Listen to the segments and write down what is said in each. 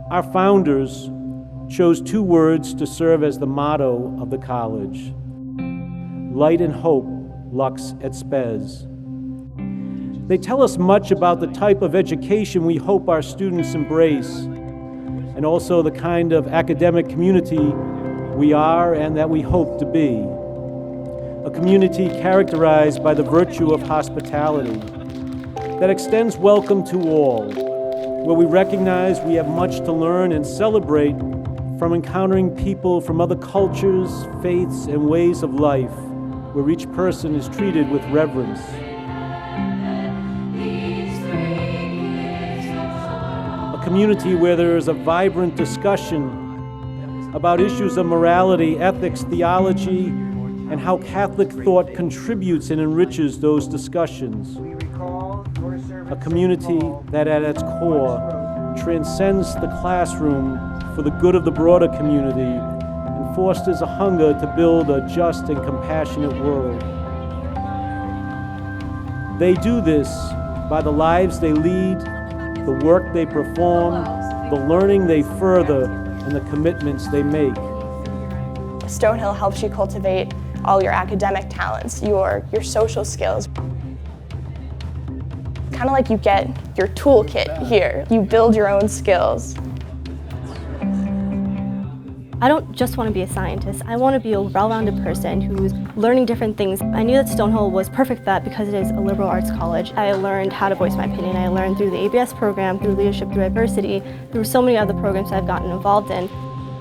Our founders chose two words to serve as the motto of the college: light and hope, lux et spes. They tell us much about the type of education we hope our students embrace, and also the kind of academic community we are and that we hope to be. A community characterized by the virtue of hospitality that extends welcome to all, where we recognize we have much to learn and celebrate from encountering people from other cultures, faiths, and ways of life, where each person is treated with reverence. A community where there is a vibrant discussion about issues of morality, ethics, theology, and how Catholic thought contributes and enriches those discussions. A community that at its core transcends the classroom for the good of the broader community and fosters a hunger to build a just and compassionate world. They do this by the lives they lead, the work they perform, the learning they further, and the commitments they make. Stonehill helps you cultivate all your academic talents, your social skills. Kind of like you get your toolkit here. You build your own skills. I don't just want to be a scientist. I want to be a well-rounded person who's learning different things. I knew that Stonehill was perfect for that because it is a liberal arts college. I learned how to voice my opinion. I learned through the ABS program, through leadership, through diversity, through so many other programs I've gotten involved in.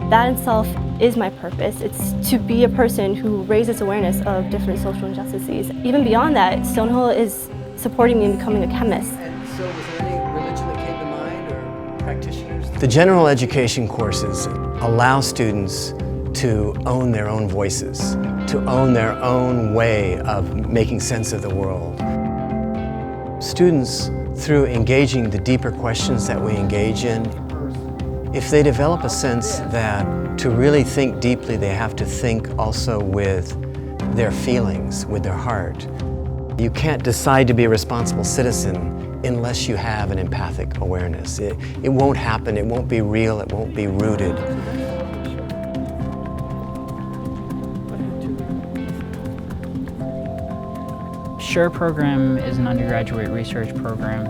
That in itself is my purpose. It's to be a person who raises awareness of different social injustices. Even beyond that, Stonehill is supporting me in becoming a chemist. And so was there any religion that came to mind or practitioners? The general education courses allow students to own their own voices, to own their own way of making sense of the world. Students, through engaging the deeper questions that we engage in, if they develop a sense that to really think deeply, they have to think also with their feelings, with their heart. You can't decide to be a responsible citizen unless you have an empathic awareness. It won't happen, it won't be real, it won't be rooted. SURE program is an undergraduate research program.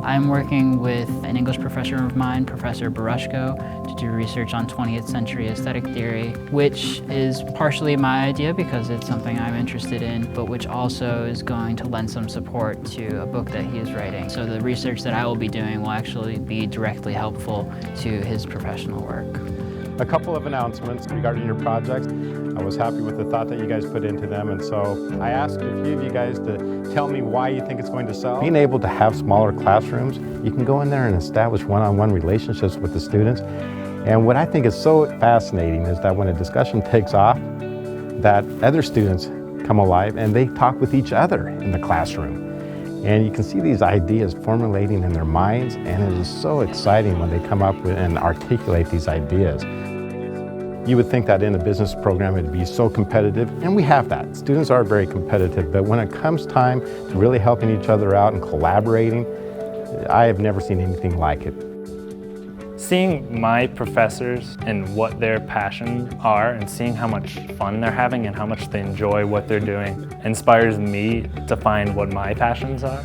I'm working with an English professor of mine, Professor Barushko, to do research on 20th century aesthetic theory, which is partially my idea because it's something I'm interested in, but which also is going to lend some support to a book that he is writing. So the research that I will be doing will actually be directly helpful to his professional work. A couple of announcements regarding your projects. I was happy with the thought that you guys put into them, and so I asked a few of you guys to tell me why you think it's going to sell. Being able to have smaller classrooms, you can go in there and establish one-on-one relationships with the students. And what I think is so fascinating is that when a discussion takes off, that other students come alive and they talk with each other in the classroom. And you can see these ideas formulating in their minds, and it is so exciting when they come up with and articulate these ideas. You would think that in a business program it'd be so competitive, and we have that. Students are very competitive, but when it comes time to really helping each other out and collaborating, I have never seen anything like it. Seeing my professors and what their passions are and seeing how much fun they're having and how much they enjoy what they're doing inspires me to find what my passions are.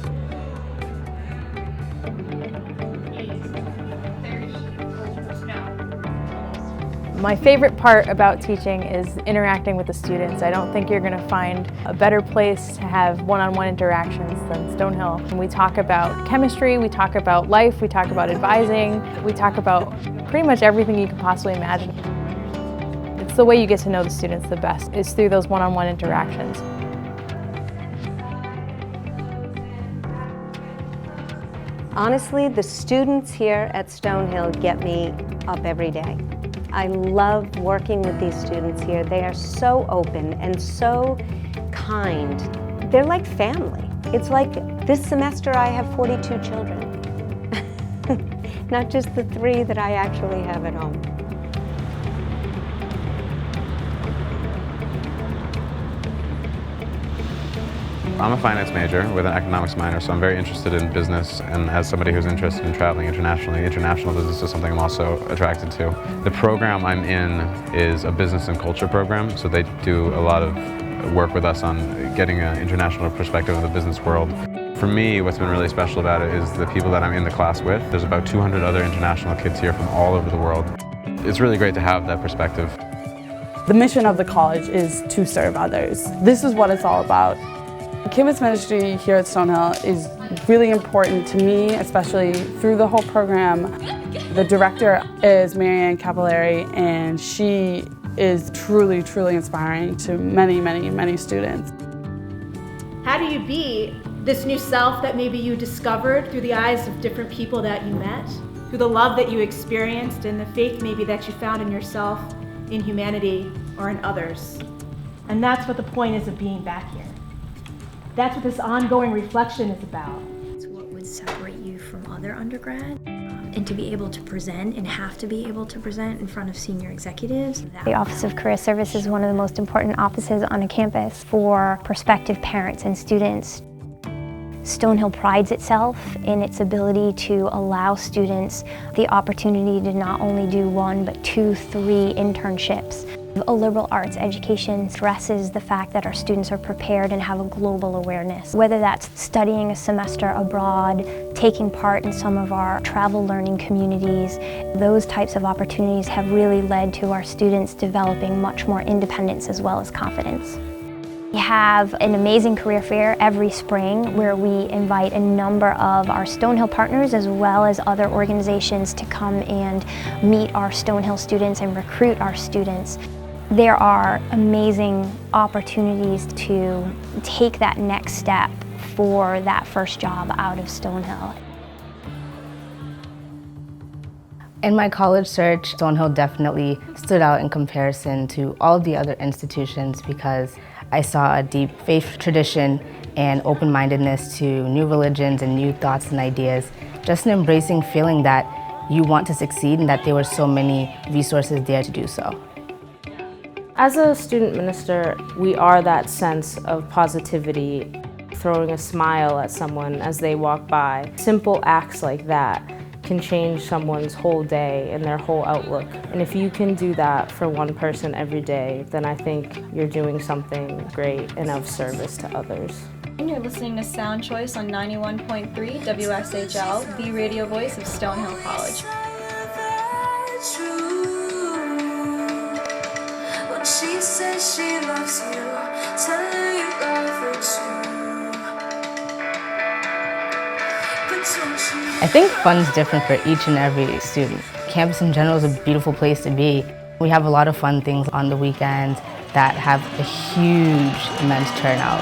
My favorite part about teaching is interacting with the students. I don't think you're going to find a better place to have one-on-one interactions than Stonehill. And we talk about chemistry, we talk about life, we talk about advising, we talk about pretty much everything you can possibly imagine. It's the way you get to know the students the best, is through those one-on-one interactions. Honestly, the students here at Stonehill get me up every day. I love working with these students here. They are so open and so kind. They're like family. It's like this semester I have 42 children, not just the 3 that I actually have at home. I'm a finance major with an economics minor, so I'm very interested in business, and as somebody who's interested in traveling internationally, international business is something I'm also attracted to. The program I'm in is a business and culture program, so they do a lot of work with us on getting an international perspective of the business world. For me, what's been really special about it is the people that I'm in the class with. There's about 200 other international kids here from all over the world. It's really great to have that perspective. The mission of the college is to serve others. This is what it's all about. Kids ministry here at Stonehill is really important to me, especially through the whole program. The director is Marianne Capillari, and she is truly, truly inspiring to many, many, many students. How do you be this new self that maybe you discovered through the eyes of different people that you met, through the love that you experienced and the faith maybe that you found in yourself, in humanity, or in others? And that's what the point is of being back here. That's what this ongoing reflection is about. It's what would separate you from other undergrad, and to be able to present and have to be able to present in front of senior executives. The Office of Career Service is one of the most important offices on a campus for prospective parents and students. Stonehill prides itself in its ability to allow students the opportunity to not only do 1, but 2, 3 internships. A liberal arts education stresses the fact that our students are prepared and have a global awareness. Whether that's studying a semester abroad, taking part in some of our travel learning communities, those types of opportunities have really led to our students developing much more independence as well as confidence. We have an amazing career fair every spring where we invite a number of our Stonehill partners as well as other organizations to come and meet our Stonehill students and recruit our students. There are amazing opportunities to take that next step for that first job out of Stonehill. In my college search, Stonehill definitely stood out in comparison to all the other institutions because I saw a deep faith tradition and open-mindedness to new religions and new thoughts and ideas. Just an embracing feeling that you want to succeed and that there were so many resources there to do so. As a student minister, we are that sense of positivity, throwing a smile at someone as they walk by. Simple acts like that can change someone's whole day and their whole outlook. And if you can do that for one person every day, then I think you're doing something great and of service to others. You're listening to Sound Choice on 91.3 WSHL, the radio voice of Stonehill College. When she says she loves you, tell her you love her too. I think fun's different for each and every student. Campus in general is a beautiful place to be. We have a lot of fun things on the weekends that have a huge, immense turnout.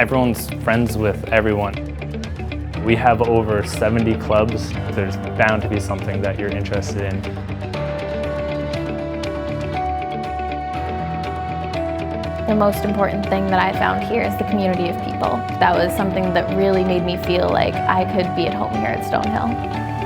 Everyone's friends with everyone. We have over 70 clubs. There's bound to be something that you're interested in. The most important thing that I found here is the community of people. That was something that really made me feel like I could be at home here at Stonehill.